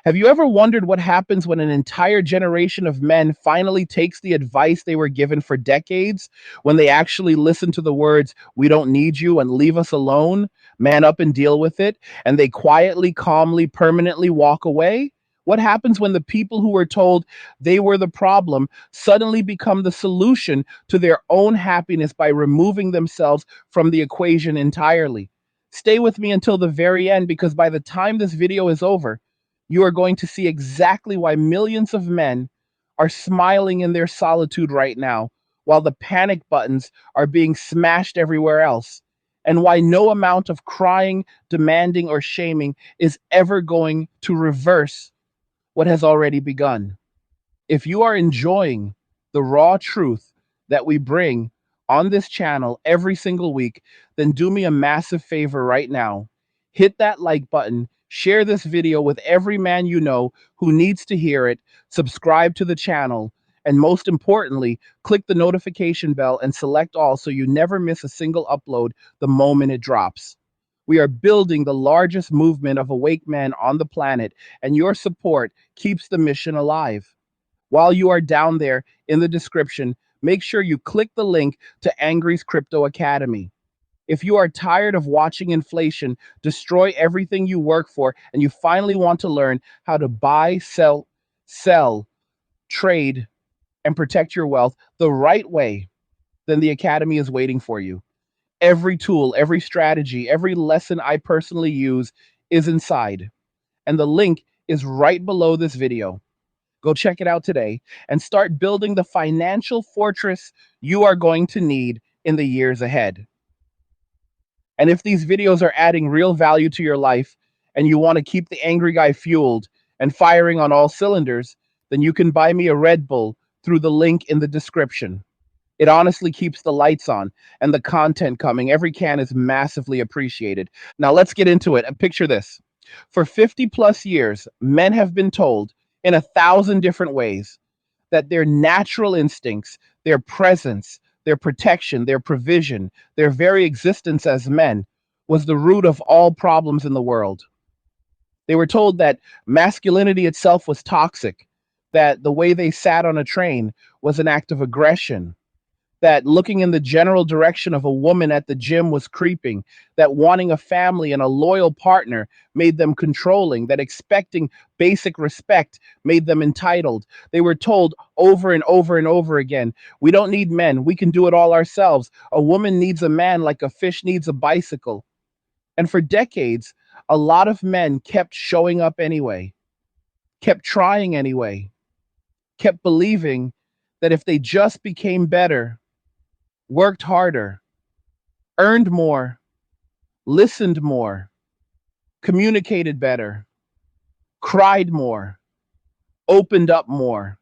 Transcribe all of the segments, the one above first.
Have you ever wondered what happens when an entire generation of men finally takes the advice they were given for decades, when they actually listen to the words, "We don't need you," and "Leave us alone, man up and deal with it," and they quietly, calmly, permanently walk away? What happens when the people who were told they were the problem suddenly become the solution to their own happiness by removing themselves from the equation entirely? Stay with me until the very end, because by the time this video is over, you are going to see exactly why millions of men are smiling in their solitude right now, while the panic buttons are being smashed everywhere else, and why no amount of crying, demanding, or shaming is ever going to reverse what has already begun. If you are enjoying the raw truth that we bring on this channel every single week, then do me a massive favor right now. Hit that like button, share this video with every man you know who needs to hear it, subscribe to the channel, and most importantly, click the notification bell and select all so you never miss a single upload the moment it drops. We are building the largest movement of awake men on the planet, and your support keeps the mission alive. While you are down there in the description, make sure you click the link to Angry's Crypto Academy. If you are tired of watching inflation destroy everything you work for, and you finally want to learn how to buy, sell, trade, and protect your wealth the right way, then the Academy is waiting for you. Every tool, every strategy, every lesson I personally use is inside, and the link is right below this video. Go check it out today and start building the financial fortress you are going to need in the years ahead. And if these videos are adding real value to your life and you want to keep the angry guy fueled and firing on all cylinders, then you can buy me a Red Bull through the link in the description. It honestly keeps the lights on and the content coming. Every can is massively appreciated. Now let's get into it. And picture this. For 50 plus years, men have been told in 1,000 different ways that their natural instincts, their presence, their protection, their provision, their very existence as men was the root of all problems in the world. They were told that masculinity itself was toxic, that the way they sat on a train was an act of aggression, that looking in the general direction of a woman at the gym was creeping, that wanting a family and a loyal partner made them controlling, that expecting basic respect made them entitled. They were told over and over and over again, we don't need men, we can do it all ourselves. A woman needs a man like a fish needs a bicycle. And for decades, a lot of men kept showing up anyway, kept trying anyway, kept believing that if they just became better, worked harder, earned more, listened more, communicated better, cried more, opened up more,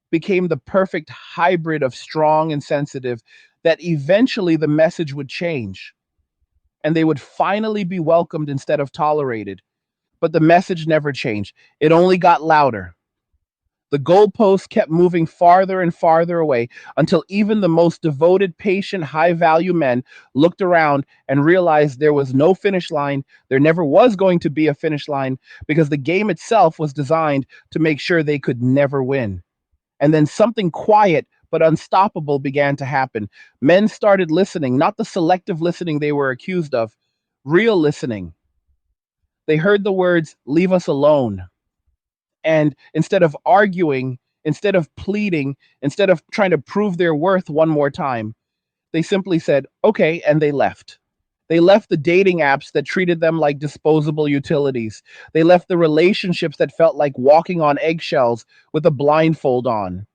became the perfect hybrid of strong and sensitive, that eventually the message would change and they would finally be welcomed instead of tolerated. But the message never changed. It only got louder. The goalposts kept moving farther and farther away until even the most devoted, patient, high value men looked around and realized there was no finish line. There never was going to be a finish line, because the game itself was designed to make sure they could never win. And then something quiet but unstoppable began to happen. Men started listening, not the selective listening they were accused of, real listening. They heard the words, "Leave us alone." And instead of arguing, instead of pleading, instead of trying to prove their worth one more time, they simply said, okay, and they left. They left the dating apps that treated them like disposable utilities. They left the relationships that felt like walking on eggshells with a blindfold on.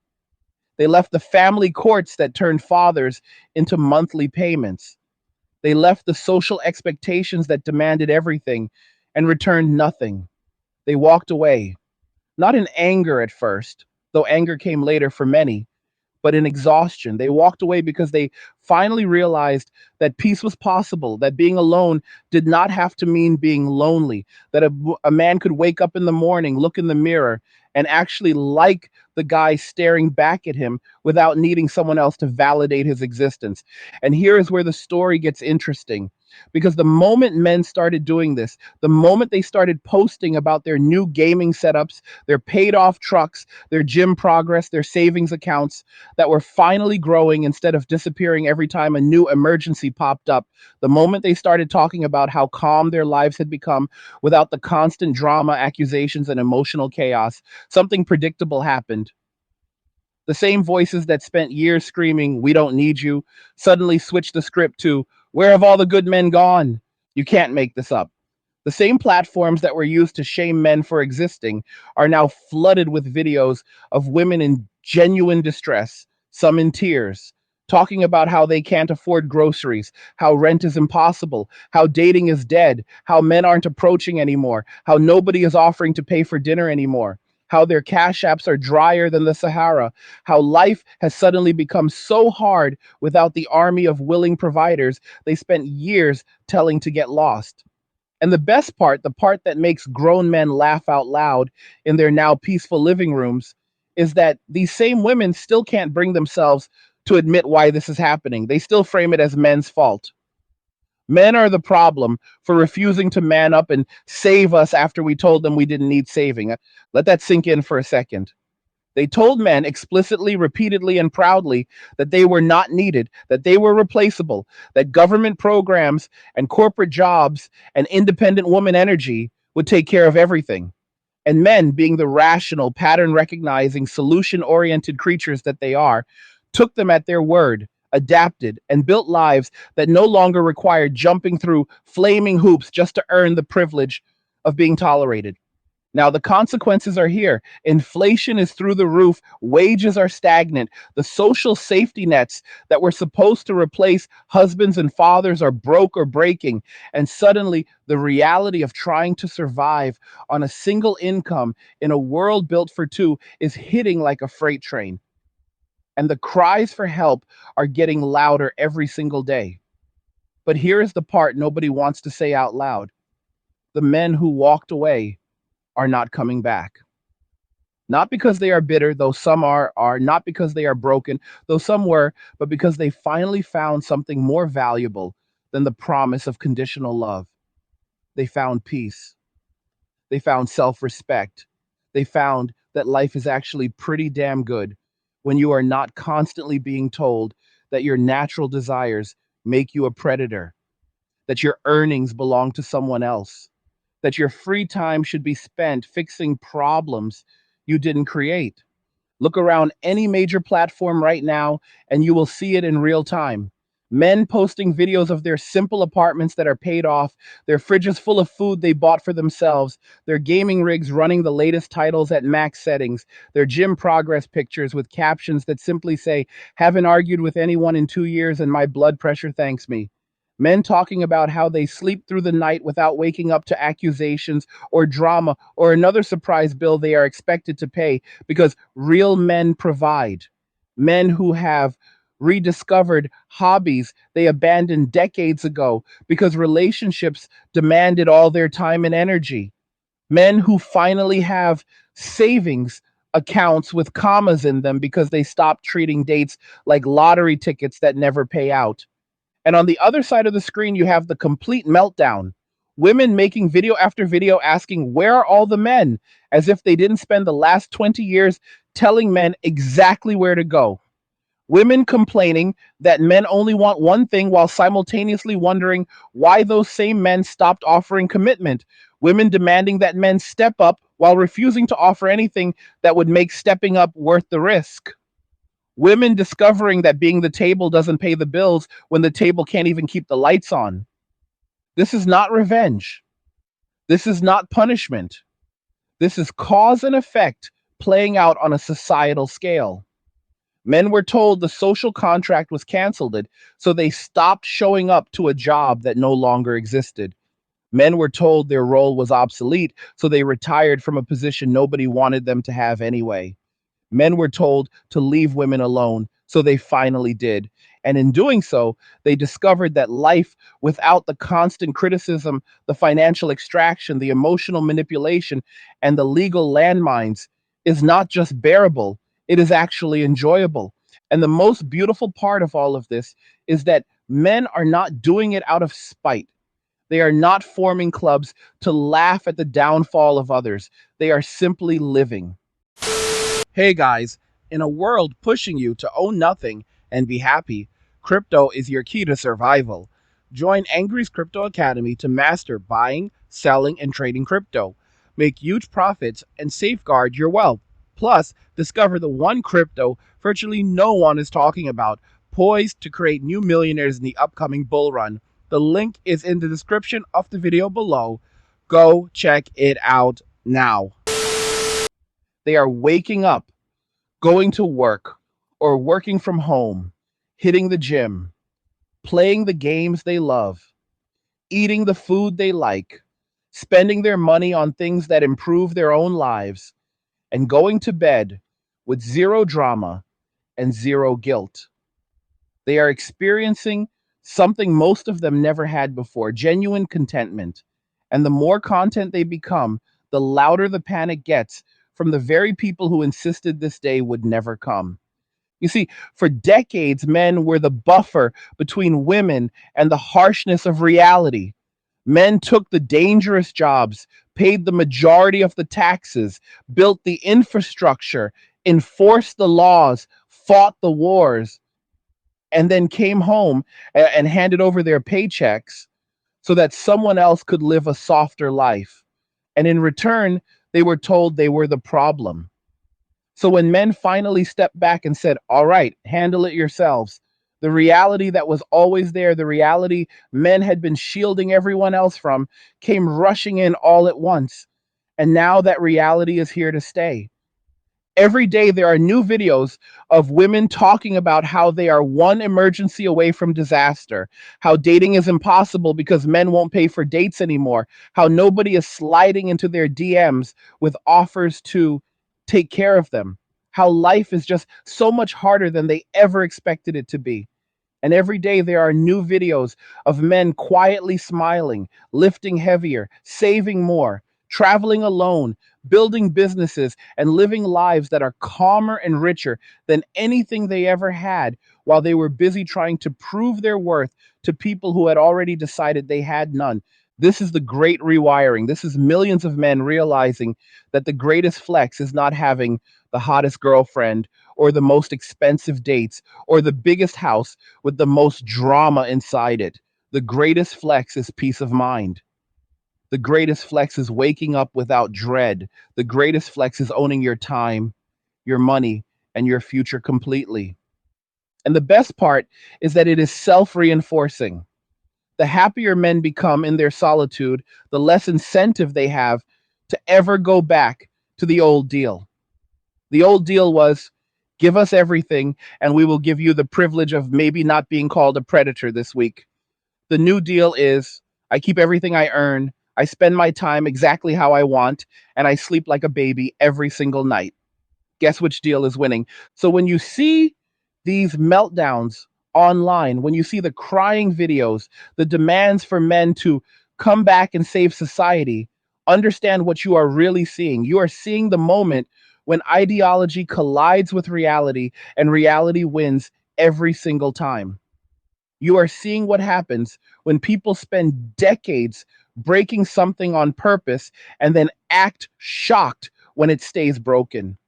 They left the family courts that turned fathers into monthly payments. They left the social expectations that demanded everything and returned nothing. They walked away. Not in anger at first, though anger came later for many, but in exhaustion. They walked away because they finally realized that peace was possible, that being alone did not have to mean being lonely, that a man could wake up in the morning, look in the mirror, and actually like the guy staring back at him without needing someone else to validate his existence. And here is where the story gets interesting. Because the moment men started doing this, the moment they started posting about their new gaming setups, their paid off trucks, their gym progress, their savings accounts that were finally growing instead of disappearing every time a new emergency popped up, the moment they started talking about how calm their lives had become without the constant drama, accusations, and emotional chaos, something predictable happened. The same voices that spent years screaming, "We don't need you," suddenly switched the script to, "Where have all the good men gone?" You can't make this up. The same platforms that were used to shame men for existing are now flooded with videos of women in genuine distress, some in tears, talking about how they can't afford groceries, how rent is impossible, how dating is dead, how men aren't approaching anymore, how nobody is offering to pay for dinner anymore, how their cash apps are drier than the Sahara, how life has suddenly become so hard without the army of willing providers they spent years telling to get lost. And the best part, the part that makes grown men laugh out loud in their now peaceful living rooms, is that these same women still can't bring themselves to admit why this is happening. They still frame it as men's fault. Men are the problem for refusing to man up and save us after we told them we didn't need saving. Let that sink in for a second. They told men explicitly, repeatedly, and proudly that they were not needed, that they were replaceable, that government programs and corporate jobs and independent woman energy would take care of everything. And men, being the rational, pattern recognizing, solution oriented creatures that they are, took them at their word, adapted, and built lives that no longer required jumping through flaming hoops just to earn the privilege of being tolerated. Now, the consequences are here. Inflation is through the roof. Wages are stagnant. The social safety nets that were supposed to replace husbands and fathers are broke or breaking. And suddenly, the reality of trying to survive on a single income in a world built for two is hitting like a freight train. And the cries for help are getting louder every single day. But here is the part nobody wants to say out loud: the men who walked away are not coming back. Not because they are bitter, though some are not because they are broken, though some were, but because they finally found something more valuable than the promise of conditional love. They found peace. They found self-respect. They found that life is actually pretty damn good when you are not constantly being told that your natural desires make you a predator, that your earnings belong to someone else, that your free time should be spent fixing problems you didn't create. Look around any major platform right now, and you will see it in real time. Men posting videos of their simple apartments that are paid off, their fridges full of food they bought for themselves, their gaming rigs running the latest titles at max settings, their gym progress pictures with captions that simply say, "Haven't argued with anyone in 2 years and my blood pressure thanks me." Men talking about how they sleep through the night without waking up to accusations or drama or another surprise bill they are expected to pay because real men provide. Men who have rediscovered hobbies they abandoned decades ago because relationships demanded all their time and energy. Men who finally have savings accounts with commas in them because they stopped treating dates like lottery tickets that never pay out. And on the other side of the screen, you have the complete meltdown. Women making video after video asking, "Where are all the men?" As if they didn't spend the last 20 years telling men exactly where to go. Women complaining that men only want one thing while simultaneously wondering why those same men stopped offering commitment. Women demanding that men step up while refusing to offer anything that would make stepping up worth the risk. Women discovering that being the table doesn't pay the bills when the table can't even keep the lights on. This is not revenge. This is not punishment. This is cause and effect playing out on a societal scale. Men were told the social contract was canceled, so they stopped showing up to a job that no longer existed. Men were told their role was obsolete, so they retired from a position nobody wanted them to have anyway. Men were told to leave women alone, so they finally did. And in doing so, they discovered that life without the constant criticism, the financial extraction, the emotional manipulation, and the legal landmines is not just bearable, it is actually enjoyable. And the most beautiful part of all of this is that men are not doing it out of spite. They are not forming clubs to laugh at the downfall of others. They are simply living. Hey guys, in a world pushing you to own nothing and be happy, crypto is your key to survival. Join Angry's Crypto Academy to master buying, selling, and trading crypto. Make huge profits and safeguard your wealth. Plus, discover the one crypto virtually no one is talking about, poised to create new millionaires in the upcoming bull run. The link is in the description of the video below. Go check it out now. They are waking up, going to work, or working from home, hitting the gym, playing the games they love, eating the food they like, spending their money on things that improve their own lives, and going to bed with zero drama and zero guilt. They are experiencing something most of them never had before: genuine contentment. And the more content they become, the louder the panic gets from the very people who insisted this day would never come. You see, for decades, men were the buffer between women and the harshness of reality. Men took the dangerous jobs, paid the majority of the taxes, built the infrastructure, enforced the laws, fought the wars, and then came home and handed over their paychecks so that someone else could live a softer life. And in return, they were told they were the problem. So when men finally stepped back and said, all right, handle it yourselves, the reality that was always there, the reality men had been shielding everyone else from, came rushing in all at once. And now that reality is here to stay. Every day there are new videos of women talking about how they are one emergency away from disaster, how dating is impossible because men won't pay for dates anymore, how nobody is sliding into their DMs with offers to take care of them, how life is just so much harder than they ever expected it to be. And every day there are new videos of men quietly smiling, lifting heavier, saving more, traveling alone, building businesses, and living lives that are calmer and richer than anything they ever had while they were busy trying to prove their worth to people who had already decided they had none. This is the great rewiring. This is millions of men realizing that the greatest flex is not having the hottest girlfriend or the most expensive dates or the biggest house with the most drama inside it. The greatest flex is peace of mind. The greatest flex is waking up without dread. The greatest flex is owning your time, your money, and your future completely. And the best part is that it is self reinforcing. The happier men become in their solitude, the less incentive they have to ever go back to the old deal. The old deal was give us everything, and we will give you the privilege of maybe not being called a predator this week. The new deal is I keep everything I earn, I spend my time exactly how I want, and I sleep like a baby every single night. Guess which deal is winning? So when you see these meltdowns online, when you see the crying videos, the demands for men to come back and save society, understand what you are really seeing. You are seeing the moment when ideology collides with reality and reality wins every single time. You are seeing what happens when people spend decades breaking something on purpose and then act shocked when it stays broken.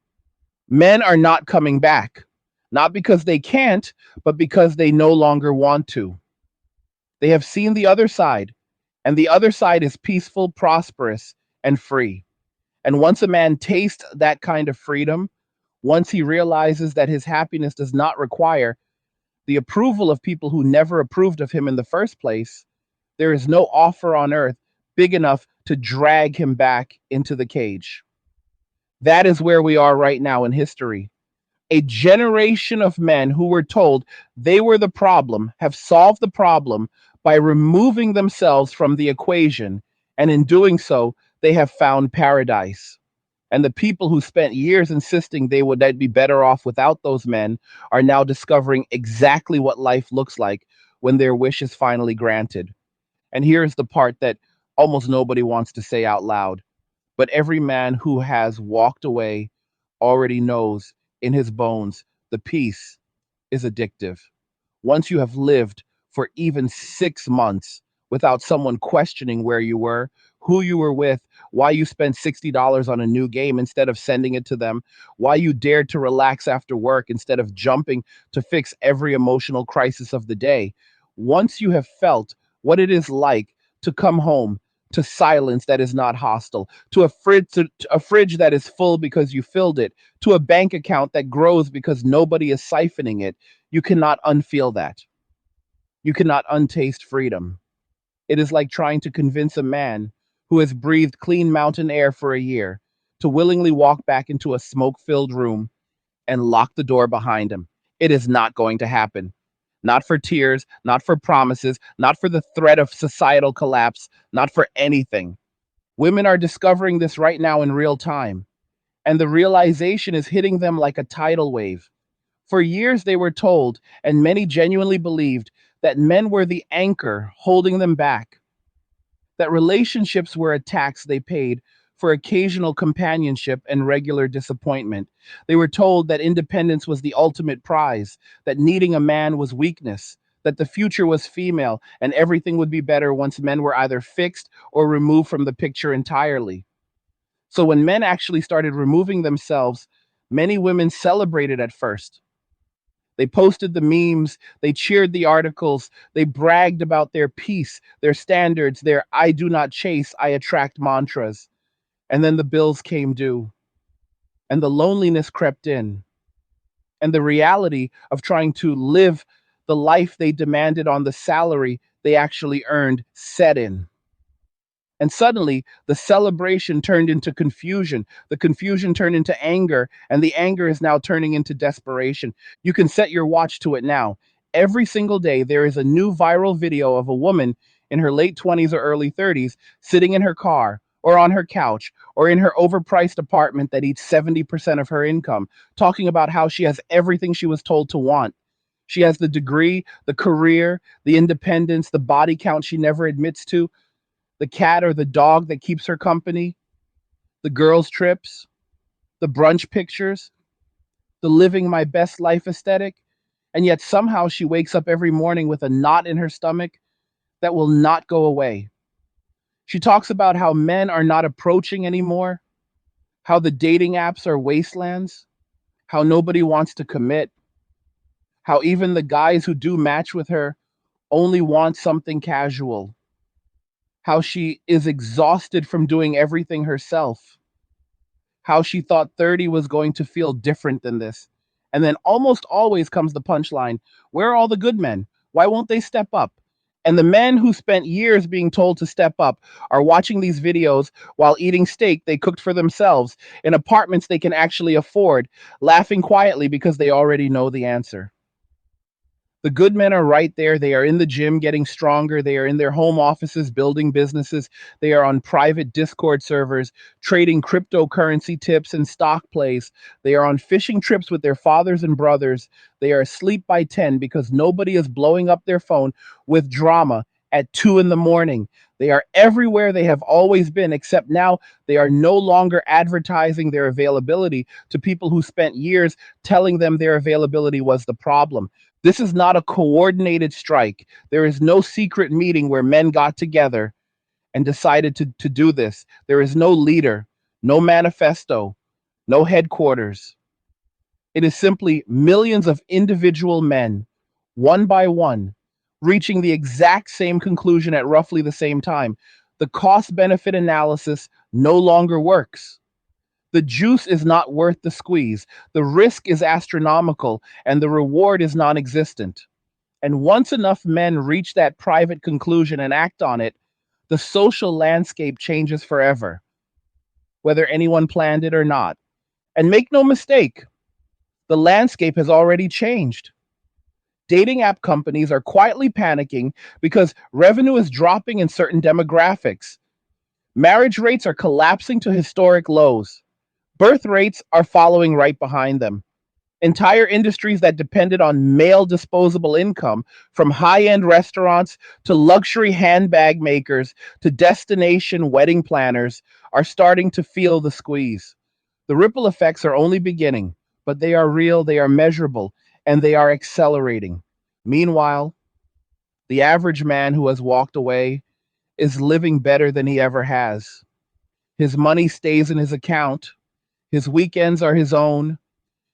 Men are not coming back, not because they can't, but because they no longer want to. They have seen the other side, and the other side is peaceful, prosperous, and free. And once a man tastes that kind of freedom, once he realizes that his happiness does not require the approval of people who never approved of him in the first place, there is no offer on earth big enough to drag him back into the cage. That is where we are right now in history. A generation of men who were told they were the problem have solved the problem by removing themselves from the equation, and in doing so, they have found paradise. And the people who spent years insisting they'd be better off without those men are now discovering exactly what life looks like when their wish is finally granted. And here's the part that almost nobody wants to say out loud. But every man who has walked away already knows in his bones the peace is addictive. Once you have lived for even 6 months without someone questioning where you were, who you were with, why you spent $60 on a new game instead of sending it to them, why you dared to relax after work instead of jumping to fix every emotional crisis of the day. Once you have felt what it is like to come home to silence that is not hostile, to a fridge that is full because you filled it, to a bank account that grows because nobody is siphoning it, you cannot unfeel that. You cannot untaste freedom. It is like trying to convince a man who has breathed clean mountain air for a year to willingly walk back into a smoke filled room and lock the door behind him. It is not going to happen. Not for tears, not for promises, not for the threat of societal collapse, not for anything. Women are discovering this right now in real time, and the realization is hitting them like a tidal wave. For years, they were told, and many genuinely believed, that men were the anchor holding them back, that relationships were a tax they paid for occasional companionship and regular disappointment. They were told that independence was the ultimate prize, that needing a man was weakness, that the future was female, and everything would be better once men were either fixed or removed from the picture entirely. So when men actually started removing themselves, many women celebrated at first. They posted the memes, they cheered the articles, they bragged about their peace, their standards, their I do not chase, I attract mantras. And then the bills came due, and the loneliness crept in, and the reality of trying to live the life they demanded on the salary they actually earned set in. And suddenly, the celebration turned into confusion. The confusion turned into anger, and the anger is now turning into desperation. You can set your watch to it now. Every single day, there is a new viral video of a woman in her late 20s or early 30s sitting in her car or on her couch or in her overpriced apartment that eats 70% of her income, talking about how she has everything she was told to want. She has the degree, the career, the independence, the body count she never admits to, the cat or the dog that keeps her company, the girls' trips, the brunch pictures, the living my best life aesthetic. And yet somehow she wakes up every morning with a knot in her stomach that will not go away. She talks about how men are not approaching anymore, how the dating apps are wastelands, how nobody wants to commit, how even the guys who do match with her only want something casual, how she is exhausted from doing everything herself, how she thought 30 was going to feel different than this. And then almost always comes the punchline: where are all the good men? Why won't they step up? And the men who spent years being told to step up are watching these videos while eating steak they cooked for themselves in apartments they can actually afford, laughing quietly because they already know the answer. The good men are right there. They are in the gym getting stronger. They are in their home offices building businesses. They are on private Discord servers trading cryptocurrency tips and stock plays. They are on fishing trips with their fathers and brothers. They are asleep by 10 because nobody is blowing up their phone with drama at 2 in the morning. They are everywhere they have always been, except now they are no longer advertising their availability to people who spent years telling them their availability was the problem. This is not a coordinated strike. There is no secret meeting where men got together and decided to do this. There is no leader, no manifesto, no headquarters. It is simply millions of individual men, one by one, reaching the exact same conclusion at roughly the same time. The cost benefit analysis no longer works. The juice is not worth the squeeze. The risk is astronomical, and the reward is non existent. And once enough men reach that private conclusion and act on it, the social landscape changes forever, whether anyone planned it or not. And make no mistake, the landscape has already changed. Dating app companies are quietly panicking because revenue is dropping in certain demographics. Marriage rates are collapsing to historic lows. Birth rates are following right behind them. Entire industries that depended on male disposable income, from high end restaurants to luxury handbag makers to destination wedding planners, are starting to feel the squeeze. The ripple effects are only beginning, but they are real, they are measurable, and they are accelerating. Meanwhile, The average man who has walked away is living better than he ever has. His money stays in his account. His weekends are his own.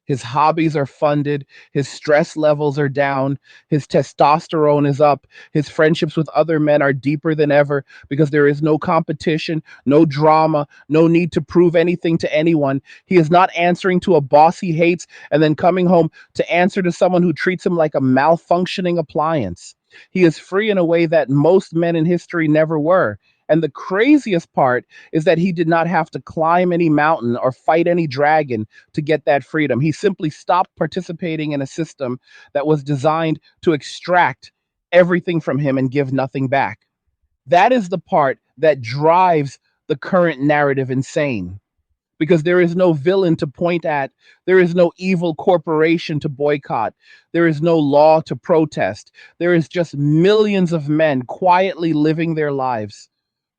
His hobbies are funded. His stress levels are down. His testosterone is up. His friendships with other men are deeper than ever because there is no competition, no drama, no need to prove anything to anyone. He is not answering to a boss he hates and then coming home to answer to someone who treats him like a malfunctioning appliance. He is free in a way that most men in history never were. And the craziest part is that he did not have to climb any mountain or fight any dragon to get that freedom. He simply stopped participating in a system that was designed to extract everything from him and give nothing back. That is the part that drives the current narrative insane because there is no villain to point at, there is no evil corporation to boycott, there is no law to protest. There is just millions of men quietly living their lives,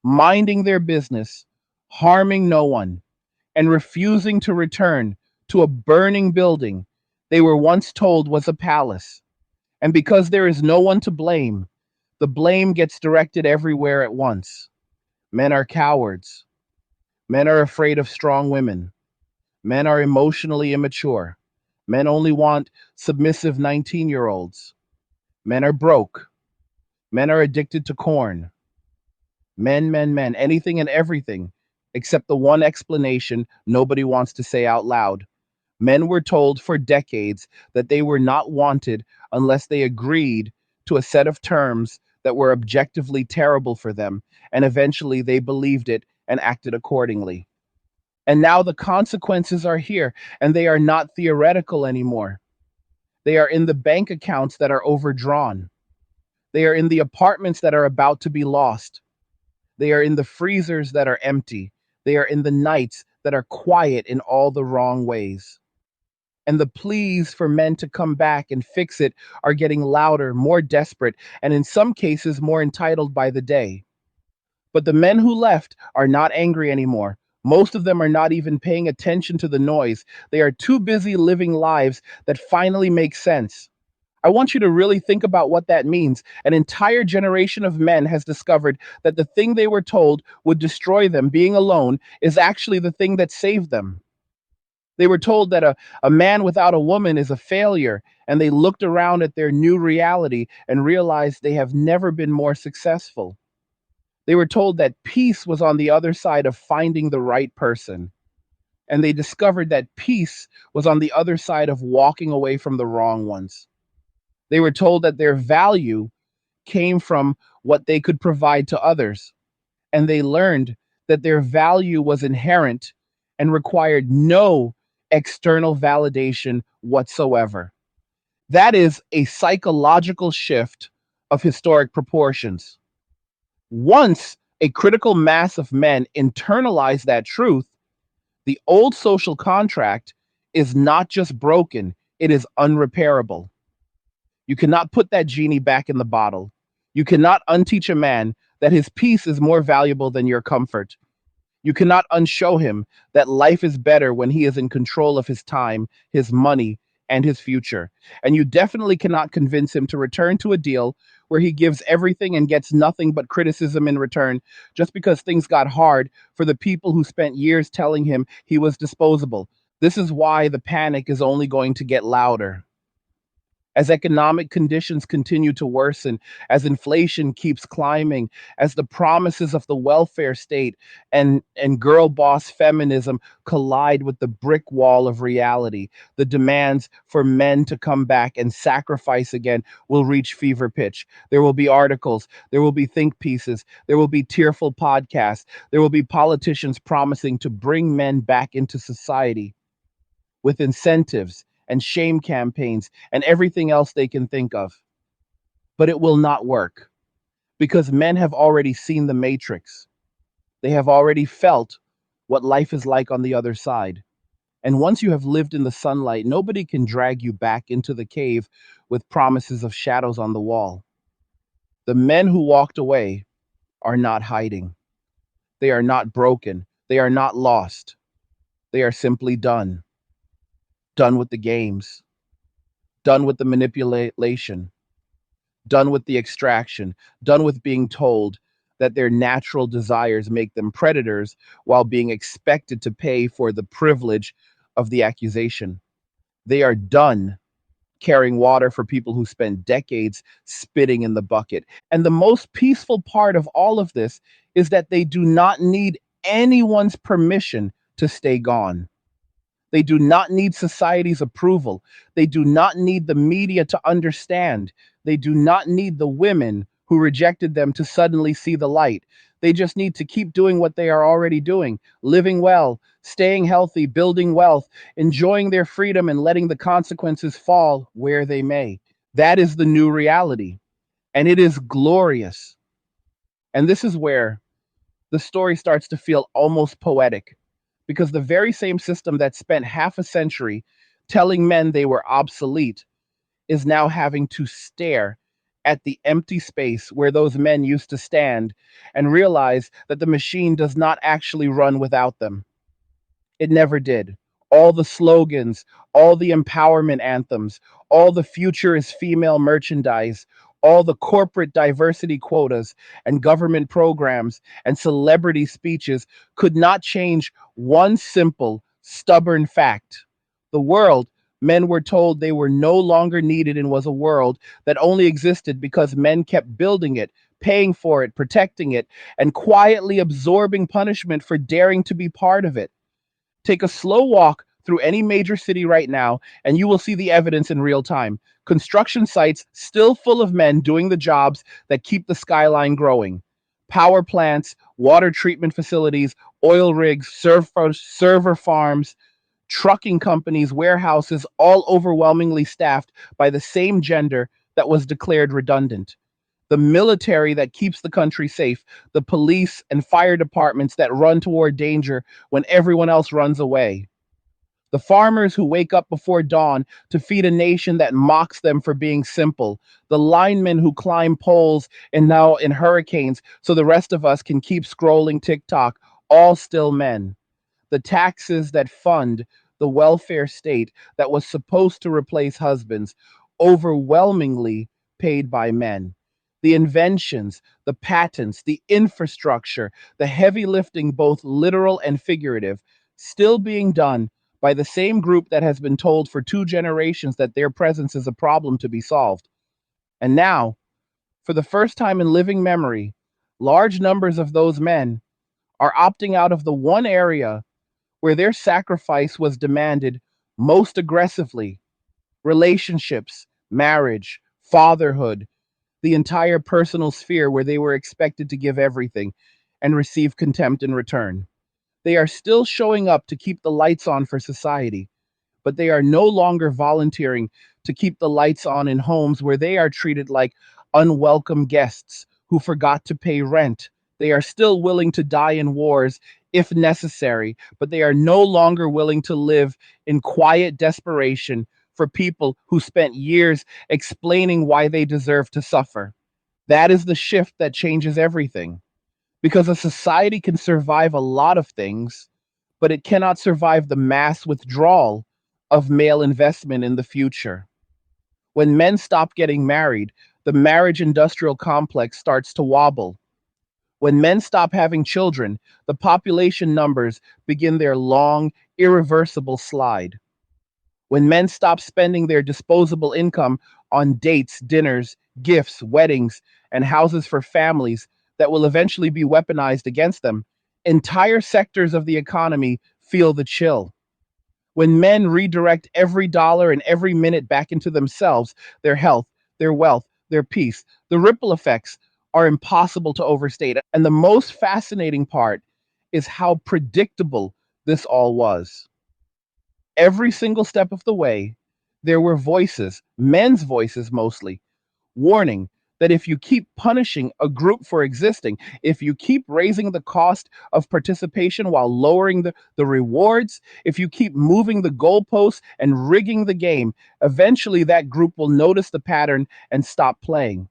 minding their business, harming no one, and refusing to return to a burning building they were once told was a palace. And because there is no one to blame, the blame gets directed everywhere at once. Men are cowards. Men are afraid of strong women. Men are emotionally immature. Men only want submissive 19-year-olds. Men are broke. Men are addicted to corn. Men, anything and everything, except the one explanation nobody wants to say out loud. Men were told for decades that they were not wanted unless they agreed to a set of terms that were objectively terrible for them, and eventually they believed it and acted accordingly. And now the consequences are here, and they are not theoretical anymore. They are in the bank accounts that are overdrawn. They are in the apartments that are about to be lost. They are in the freezers that are empty. They are in the nights that are quiet in all the wrong ways. And the pleas for men to come back and fix it are getting louder, more desperate, and in some cases more entitled by the day. But the men who left are not angry anymore. Most of them are not even paying attention to the noise. They are too busy living lives that finally make sense. I want you to really think about what that means. An entire generation of men has discovered that the thing they were told would destroy them, being alone, is actually the thing that saved them. They were told that a man without a woman is a failure, and they looked around at their new reality and realized they have never been more successful. They were told that peace was on the other side of finding the right person, and they discovered that peace was on the other side of walking away from the wrong ones. They were told that their value came from what they could provide to others, and they learned that their value was inherent and required no external validation whatsoever. That is a psychological shift of historic proportions. Once a critical mass of men internalize that truth, the old social contract is not just broken, it is unrepairable. You cannot put that genie back in the bottle. You cannot unteach a man that his peace is more valuable than your comfort. You cannot unshow him that life is better when he is in control of his time, his money, and his future. And you definitely cannot convince him to return to a deal where he gives everything and gets nothing but criticism in return just because things got hard for the people who spent years telling him he was disposable. This is why the panic is only going to get louder. As economic conditions continue to worsen, as inflation keeps climbing, as the promises of the welfare state and girl boss feminism collide with the brick wall of reality, the demands for men to come back and sacrifice again will reach fever pitch. There will be articles, there will be think pieces, there will be tearful podcasts, there will be politicians promising to bring men back into society with incentives and shame campaigns and everything else they can think of. But it will not work because men have already seen the matrix. They have already felt what life is like on the other side. And once you have lived in the sunlight, nobody can drag you back into the cave with promises of shadows on the wall. The men who walked away are not hiding. They are not broken. They are not lost. They are simply done. Done with the games, done with the manipulation, done with the extraction, done with being told that their natural desires make them predators while being expected to pay for the privilege of the accusation. They are done carrying water for people who spent decades spitting in the bucket. And the most peaceful part of all of this is that they do not need anyone's permission to stay gone. They do not need society's approval. They do not need the media to understand. They do not need the women who rejected them to suddenly see the light. They just need to keep doing what they are already doing, living well, staying healthy, building wealth, enjoying their freedom, and letting the consequences fall where they may. That is the new reality. And it is glorious. And this is where the story starts to feel almost poetic because the very same system that spent half a century telling men they were obsolete is now having to stare at the empty space where those men used to stand and realize that the machine does not actually run without them. It never did. All the slogans, all the empowerment anthems, all the future is female merchandise, all the corporate diversity quotas and government programs and celebrity speeches could not change one simple, stubborn fact. The world, men were told they were no longer needed and was a world that only existed because men kept building it, paying for it, protecting it, and quietly absorbing punishment for daring to be part of it. Take a slow walk through any major city right now, and you will see the evidence in real time. Construction sites still full of men doing the jobs that keep the skyline growing. Power plants, water treatment facilities, oil rigs, server farms, trucking companies, warehouses, all overwhelmingly staffed by the same gender that was declared redundant. The military that keeps the country safe, the police and fire departments that run toward danger when everyone else runs away. The farmers who wake up before dawn to feed a nation that mocks them for being simple. The linemen who climb poles and now in hurricanes so the rest of us can keep scrolling TikTok, all still men. The taxes that fund the welfare state that was supposed to replace husbands, overwhelmingly paid by men. The inventions, the patents, the infrastructure, the heavy lifting, both literal and figurative, still being done by the same group that has been told for 2 generations that their presence is a problem to be solved. And now, for the first time in living memory, large numbers of those men are opting out of the one area where their sacrifice was demanded most aggressively: relationships, marriage, fatherhood, the entire personal sphere where they were expected to give everything and receive contempt in return. They are still showing up to keep the lights on for society, but they are no longer volunteering to keep the lights on in homes where they are treated like unwelcome guests who forgot to pay rent. They are still willing to die in wars if necessary, but they are no longer willing to live in quiet desperation for people who spent years explaining why they deserve to suffer. That is the shift that changes everything. Because a society can survive a lot of things, but it cannot survive the mass withdrawal of male investment in the future. When men stop getting married, the marriage industrial complex starts to wobble. When men stop having children, the population numbers begin their long, irreversible slide. When men stop spending their disposable income on dates, dinners, gifts, weddings, and houses for families that will eventually be weaponized against them, entire sectors of the economy feel the chill. When men redirect every dollar and every minute back into themselves, their health, their wealth, their peace, the ripple effects are impossible to overstate. And the most fascinating part is how predictable this all was. Every single step of the way, there were voices, men's voices mostly, warning that if you keep punishing a group for existing, if you keep raising the cost of participation while lowering the rewards, if you keep moving the goalposts and rigging the game, eventually that group will notice the pattern and stop playing.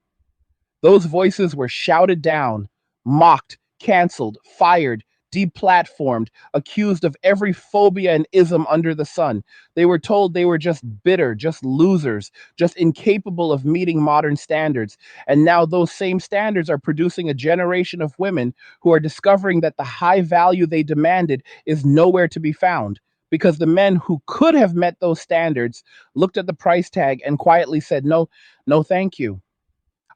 Those voices were shouted down, mocked, canceled, fired, deplatformed, accused of every phobia and ism under the sun. They were told they were just bitter, just losers, just incapable of meeting modern standards. And now those same standards are producing a generation of women who are discovering that the high value they demanded is nowhere to be found. Because the men who could have met those standards looked at the price tag and quietly said, no, no, thank you.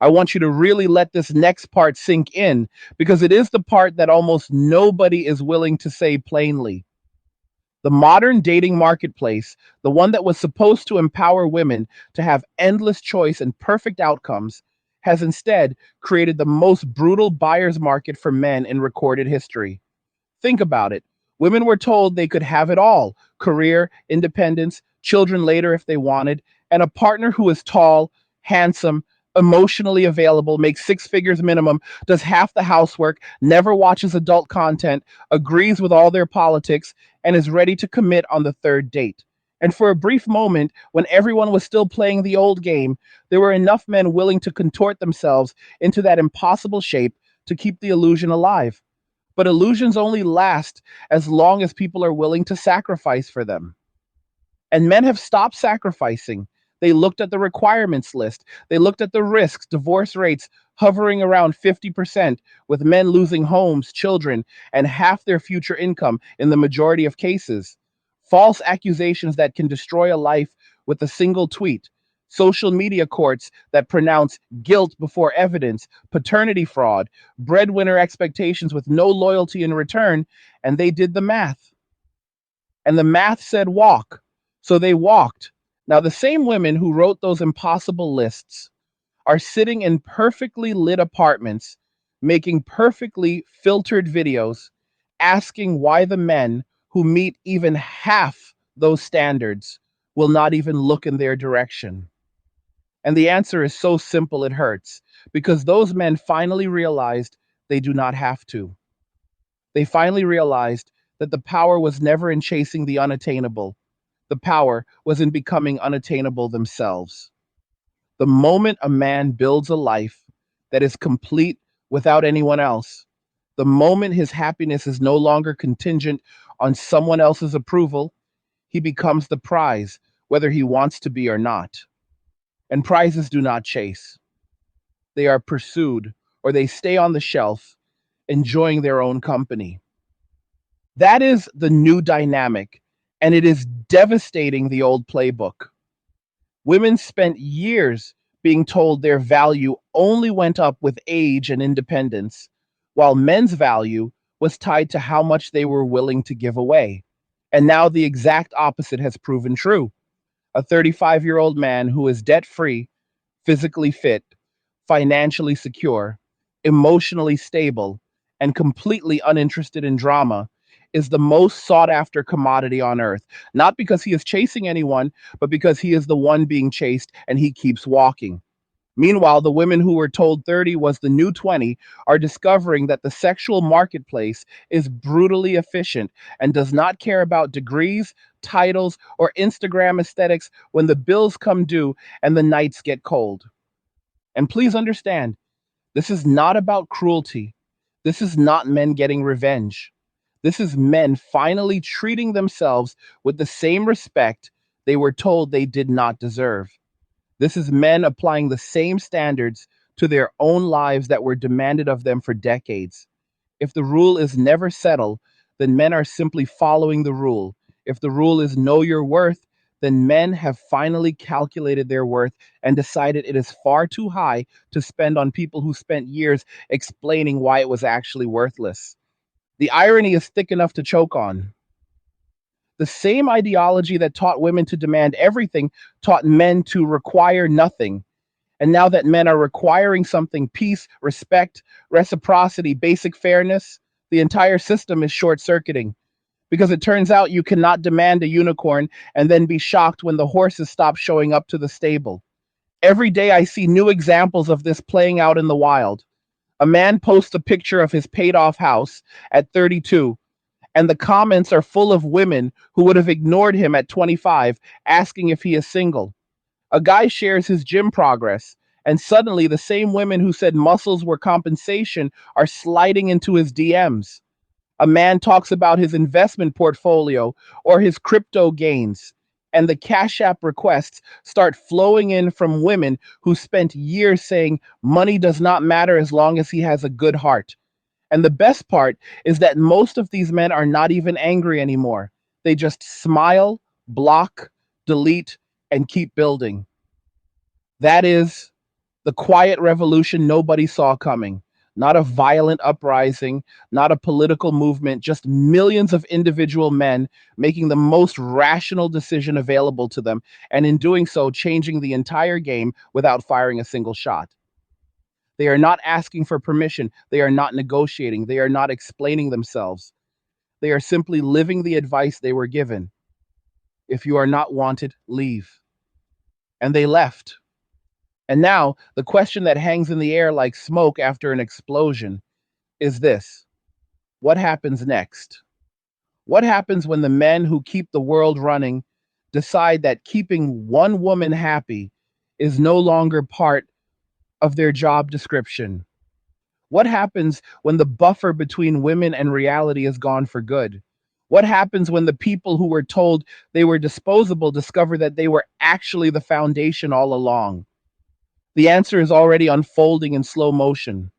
I want you to really let this next part sink in because it is the part that almost nobody is willing to say plainly. The modern dating marketplace, the one that was supposed to empower women to have endless choice and perfect outcomes, has instead created the most brutal buyer's market for men in recorded history. Think about it. Women were told they could have it all: career, independence, children later if they wanted, and a partner who is tall, handsome, emotionally available, makes six figures minimum, does half the housework, never watches adult content, agrees with all their politics, and is ready to commit on the third date. And for a brief moment, when everyone was still playing the old game, there were enough men willing to contort themselves into that impossible shape to keep the illusion alive. But illusions only last as long as people are willing to sacrifice for them. And men have stopped sacrificing. They looked at the requirements list. They looked at the risks, divorce rates hovering around 50%, with men losing homes, children, and half their future income in the majority of cases. False accusations that can destroy a life with a single tweet. Social media courts that pronounce guilt before evidence, paternity fraud, breadwinner expectations with no loyalty in return, and they did the math. And the math said walk. So they walked. Now, the same women who wrote those impossible lists are sitting in perfectly lit apartments, making perfectly filtered videos, asking why the men who meet even half those standards will not even look in their direction. And the answer is so simple it hurts, because those men finally realized they do not have to. They finally realized that the power was never in chasing the unattainable. The power was in becoming unattainable themselves. The moment a man builds a life that is complete without anyone else, the moment his happiness is no longer contingent on someone else's approval, he becomes the prize, whether he wants to be or not. And prizes do not chase. They are pursued, or they stay on the shelf, enjoying their own company. That is the new dynamic, and it is devastating the old playbook. Women spent years being told their value only went up with age and independence, while men's value was tied to how much they were willing to give away. And now the exact opposite has proven true. A 35-year-old man who is debt free, physically fit, financially secure, emotionally stable, and completely uninterested in drama is the most sought after commodity on earth. Not because he is chasing anyone, but because he is the one being chased and he keeps walking. Meanwhile, the women who were told 30 was the new 20 are discovering that the sexual marketplace is brutally efficient and does not care about degrees, titles, or Instagram aesthetics when the bills come due and the nights get cold. And please understand, this is not about cruelty. This is not men getting revenge. This is men finally treating themselves with the same respect they were told they did not deserve. This is men applying the same standards to their own lives that were demanded of them for decades. If the rule is never settle, then men are simply following the rule. If the rule is know your worth, then men have finally calculated their worth and decided it is far too high to spend on people who spent years explaining why it was actually worthless. The irony is thick enough to choke on. The same ideology that taught women to demand everything taught men to require nothing. And now that men are requiring something, peace, respect, reciprocity, basic fairness, the entire system is short circuiting. Because it turns out you cannot demand a unicorn and then be shocked when the horses stop showing up to the stable. Every day I see new examples of this playing out in the wild. A man posts a picture of his paid off house at 32, and the comments are full of women who would have ignored him at 25, asking if he is single. A guy shares his gym progress, and suddenly the same women who said muscles were compensation are sliding into his DMs. A man talks about his investment portfolio or his crypto gains, and the Cash App requests start flowing in from women who spent years saying money does not matter as long as he has a good heart. And the best part is that most of these men are not even angry anymore. They just smile, block, delete, and keep building. That is the quiet revolution nobody saw coming. Not a violent uprising, not a political movement, just millions of individual men making the most rational decision available to them, and in doing so, changing the entire game without firing a single shot. They are not asking for permission. They are not negotiating. They are not explaining themselves. They are simply living the advice they were given. If you are not wanted, leave. And they left. And now, the question that hangs in the air like smoke after an explosion is this: what happens next? What happens when the men who keep the world running decide that keeping one woman happy is no longer part of their job description? What happens when the buffer between women and reality is gone for good? What happens when the people who were told they were disposable discover that they were actually the foundation all along? The answer is already unfolding in slow motion.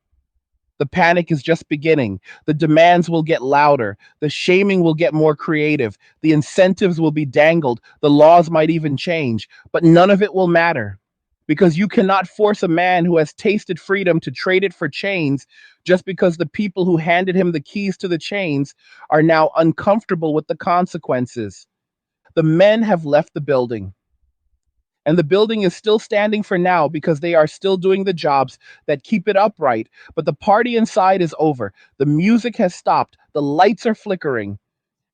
The panic is just beginning. The demands will get louder. The shaming will get more creative. The incentives will be dangled. The laws might even change. But none of it will matter, because you cannot force a man who has tasted freedom to trade it for chains just because the people who handed him the keys to the chains are now uncomfortable with the consequences. The men have left the building. And the building is still standing for now because they are still doing the jobs that keep it upright. But the party inside is over. The music has stopped. The lights are flickering.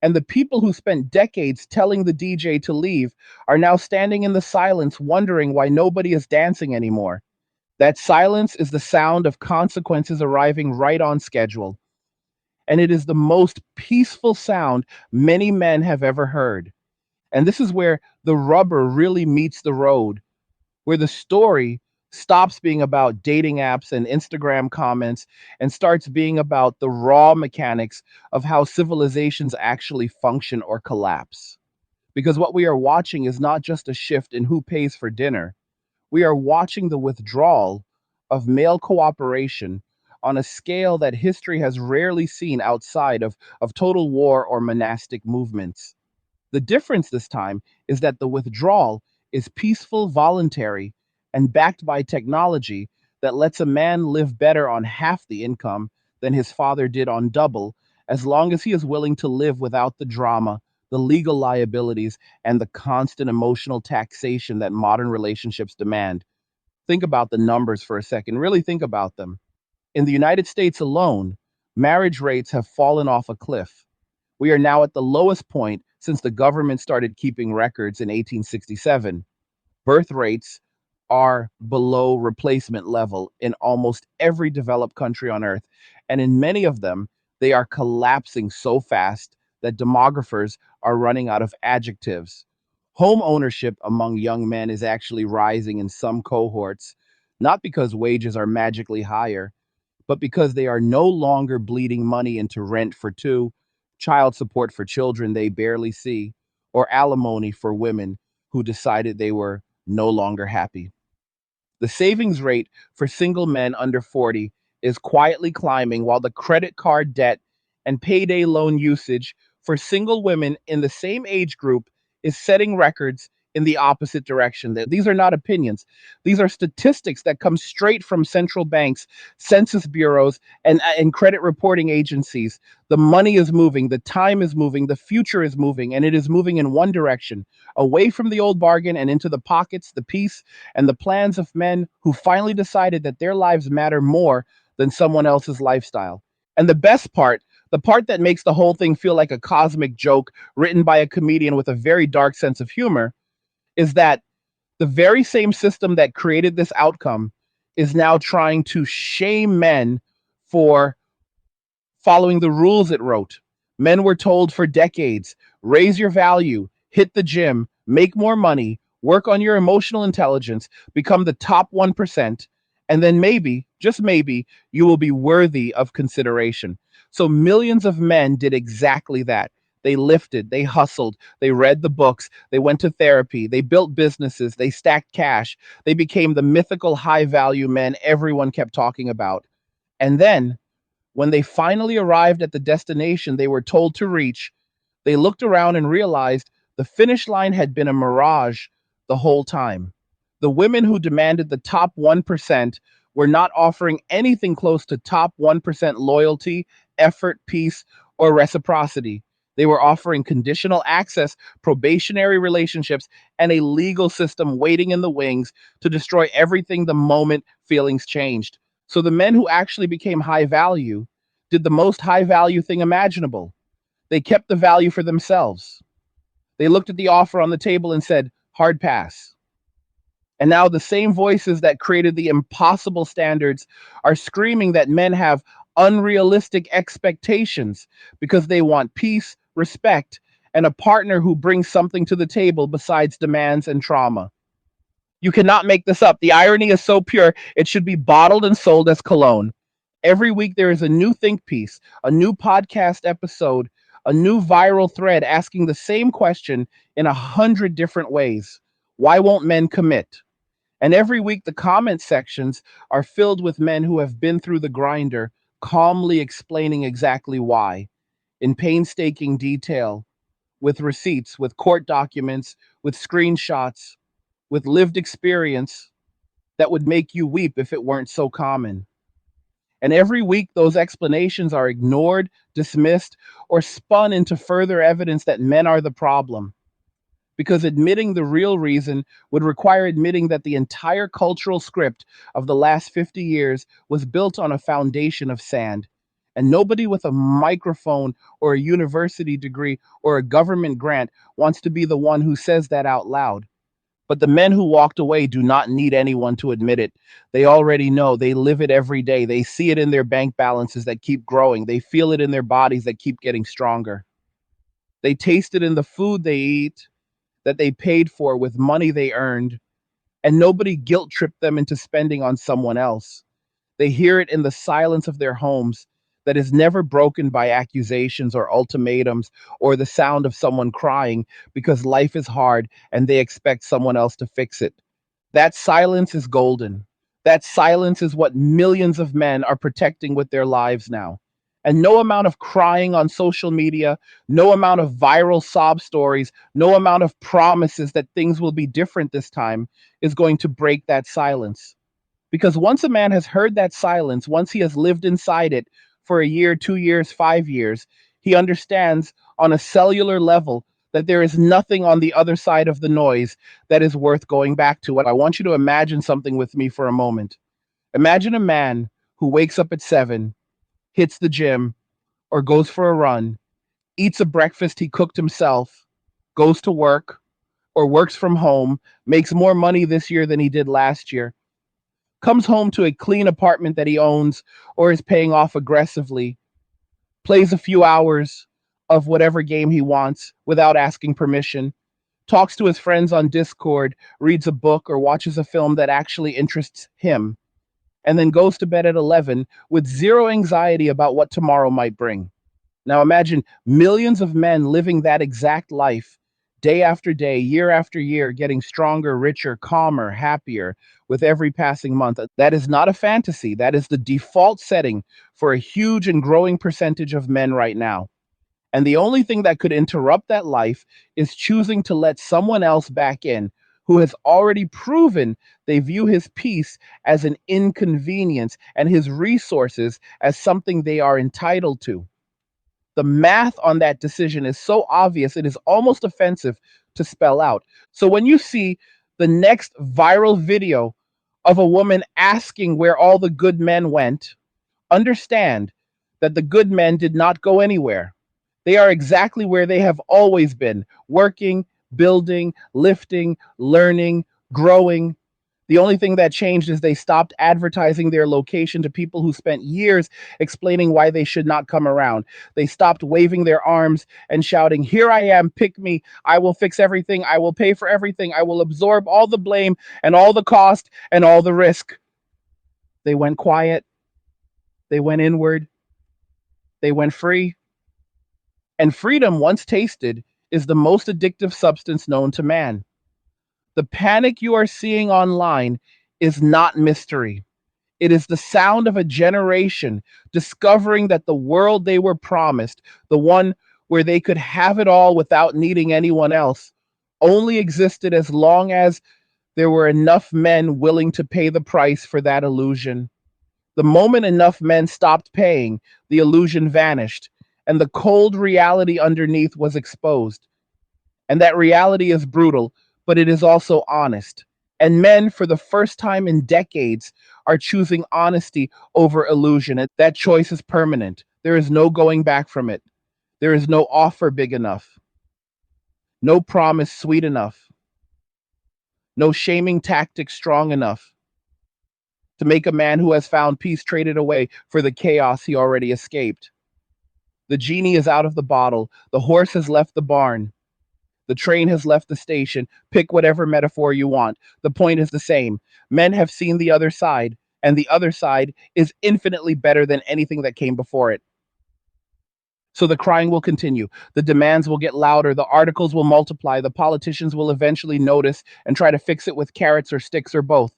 And the people who spent decades telling the DJ to leave are now standing in the silence, wondering why nobody is dancing anymore. That silence is the sound of consequences arriving right on schedule. And it is the most peaceful sound many men have ever heard. And this is where the rubber really meets the road, where the story stops being about dating apps and Instagram comments and starts being about the raw mechanics of how civilizations actually function or collapse. Because what we are watching is not just a shift in who pays for dinner, we are watching the withdrawal of male cooperation on a scale that history has rarely seen outside of total war or monastic movements. The difference this time is that the withdrawal is peaceful, voluntary, and backed by technology that lets a man live better on half the income than his father did on double, as long as he is willing to live without the drama, the legal liabilities, and the constant emotional taxation that modern relationships demand. Think about the numbers for a second. Really think about them. In the United States alone, marriage rates have fallen off a cliff. We are now at the lowest point since the government started keeping records in 1867. Birth rates are below replacement level in almost every developed country on earth. And in many of them, they are collapsing so fast that demographers are running out of adjectives. Home ownership among young men is actually rising in some cohorts, not because wages are magically higher, but because they are no longer bleeding money into rent for two, child support for children they barely see, or alimony for women who decided they were no longer happy. The savings rate for single men under 40 is quietly climbing, while the credit card debt and payday loan usage for single women in the same age group is setting records in the opposite direction. These are not opinions. These are statistics that come straight from central banks, census bureaus, and credit reporting agencies. The money is moving, the time is moving, the future is moving, and it is moving in one direction, away from the old bargain and into the pockets, the peace, and the plans of men who finally decided that their lives matter more than someone else's lifestyle. And the best part, the part that makes the whole thing feel like a cosmic joke written by a comedian with a very dark sense of humor, is that the very same system that created this outcome is now trying to shame men for following the rules it wrote. Men were told for decades: raise your value, hit the gym, make more money, work on your emotional intelligence, become the top 1%, and then maybe, just maybe, you will be worthy of consideration. So millions of men did exactly that. They lifted, they hustled, they read the books, they went to therapy, they built businesses, they stacked cash, they became the mythical high value men everyone kept talking about. And then, when they finally arrived at the destination they were told to reach, they looked around and realized the finish line had been a mirage the whole time. The women who demanded the top 1% were not offering anything close to top 1% loyalty, effort, peace, or reciprocity. They were offering conditional access, probationary relationships, and a legal system waiting in the wings to destroy everything the moment feelings changed. So the men who actually became high value did the most high value thing imaginable. They kept the value for themselves. They looked at the offer on the table and said, hard pass. And now the same voices that created the impossible standards are screaming that men have unrealistic expectations because they want peace, respect, and a partner who brings something to the table besides demands and trauma. You cannot make this up. The irony is so pure, it should be bottled and sold as cologne. Every week there is a new think piece, a new podcast episode, a new viral thread asking the same question in 100 different ways. Why won't men commit? And every week the comment sections are filled with men who have been through the grinder, calmly explaining exactly why, in painstaking detail, with receipts, with court documents, with screenshots, with lived experience that would make you weep if it weren't so common. And every week, those explanations are ignored, dismissed, or spun into further evidence that men are the problem. Because admitting the real reason would require admitting that the entire cultural script of the last 50 years was built on a foundation of sand. And nobody with a microphone or a university degree or a government grant wants to be the one who says that out loud. But the men who walked away do not need anyone to admit it. They already know. They live it every day. They see it in their bank balances that keep growing. They feel it in their bodies that keep getting stronger. They taste it in the food they eat that they paid for with money they earned, and nobody guilt tripped them into spending on someone else. They hear it in the silence of their homes that is never broken by accusations or ultimatums or the sound of someone crying because life is hard and they expect someone else to fix it. That silence is golden. That silence is what millions of men are protecting with their lives now. And no amount of crying on social media, no amount of viral sob stories, no amount of promises that things will be different this time is going to break that silence. Because once a man has heard that silence, once he has lived inside it for a year, 2 years, 5 years, he understands on a cellular level that there is nothing on the other side of the noise that is worth going back to. I want you to imagine something with me for a moment. Imagine a man who wakes up at 7, hits the gym, or goes for a run, eats a breakfast he cooked himself, goes to work, or works from home, makes more money this year than he did last year, comes home to a clean apartment that he owns or is paying off aggressively, plays a few hours of whatever game he wants without asking permission, talks to his friends on Discord, reads a book, or watches a film that actually interests him, and then goes to bed at 11 with zero anxiety about what tomorrow might bring. Now imagine millions of men living that exact life, day after day, year after year, getting stronger, richer, calmer, happier with every passing month. That is not a fantasy. That is the default setting for a huge and growing percentage of men right now. And the only thing that could interrupt that life is choosing to let someone else back in who has already proven they view his peace as an inconvenience and his resources as something they are entitled to. The math on that decision is so obvious, it is almost offensive to spell out. So when you see the next viral video of a woman asking where all the good men went, understand that the good men did not go anywhere. They are exactly where they have always been, working, building, lifting, learning, growing. The only thing that changed is they stopped advertising their location to people who spent years explaining why they should not come around. They stopped waving their arms and shouting, "Here I am, pick me. I will fix everything. I will pay for everything. I will absorb all the blame and all the cost and all the risk." They went quiet. They went inward. They went free. And freedom, once tasted, is the most addictive substance known to man. The panic you are seeing online is not mystery. It is the sound of a generation discovering that the world they were promised, the one where they could have it all without needing anyone else, only existed as long as there were enough men willing to pay the price for that illusion. The moment enough men stopped paying, the illusion vanished, and the cold reality underneath was exposed. And that reality is brutal, but it is also honest. And men, for the first time in decades, are choosing honesty over illusion. And that choice is permanent. There is no going back from it. There is no offer big enough, no promise sweet enough, no shaming tactic strong enough to make a man who has found peace trade it away for the chaos he already escaped. The genie is out of the bottle. The horse has left the barn. The train has left the station. Pick whatever metaphor you want. The point is the same. Men have seen the other side, and the other side is infinitely better than anything that came before it. So the crying will continue. The demands will get louder. The articles will multiply. The politicians will eventually notice and try to fix it with carrots or sticks or both.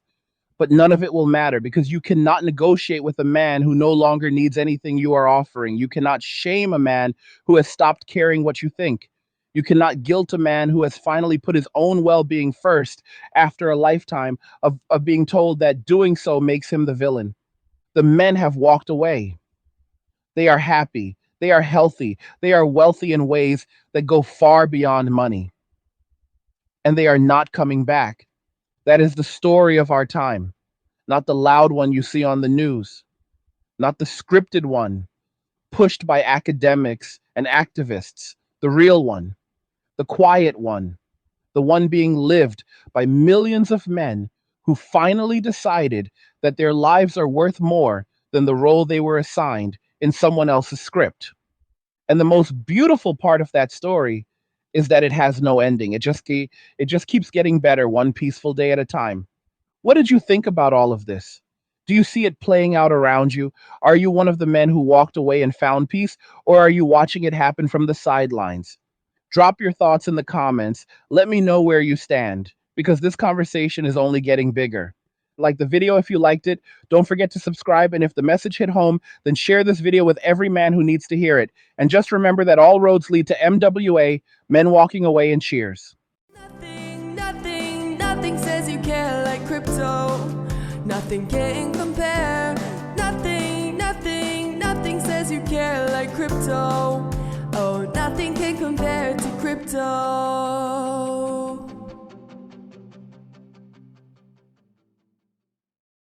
But none of it will matter because you cannot negotiate with a man who no longer needs anything you are offering. You cannot shame a man who has stopped caring what you think. You cannot guilt a man who has finally put his own well being first after a lifetime of being told that doing so makes him the villain. The men have walked away. They are happy. They are healthy. They are wealthy in ways that go far beyond money. And they are not coming back. That is the story of our time, not the loud one you see on the news, not the scripted one pushed by academics and activists, the real one, the quiet one, the one being lived by millions of men who finally decided that their lives are worth more than the role they were assigned in someone else's script. And the most beautiful part of that story is that it has no ending. It just keeps getting better one peaceful day at a time. What did you think about all of this? Do you see it playing out around you? Are you one of the men who walked away and found peace, or are you watching it happen from the sidelines? Drop your thoughts in the comments. Let me know where you stand, because this conversation is only getting bigger. Like the video if you liked it. Don't forget to subscribe, and if the message hit home, then share this video with every man who needs to hear it. And just remember that all roads lead to MWA, men walking away in cheers. Nothing says you care like crypto. Nothing can compare. Nothing says you care like crypto. Oh, nothing can compare to crypto.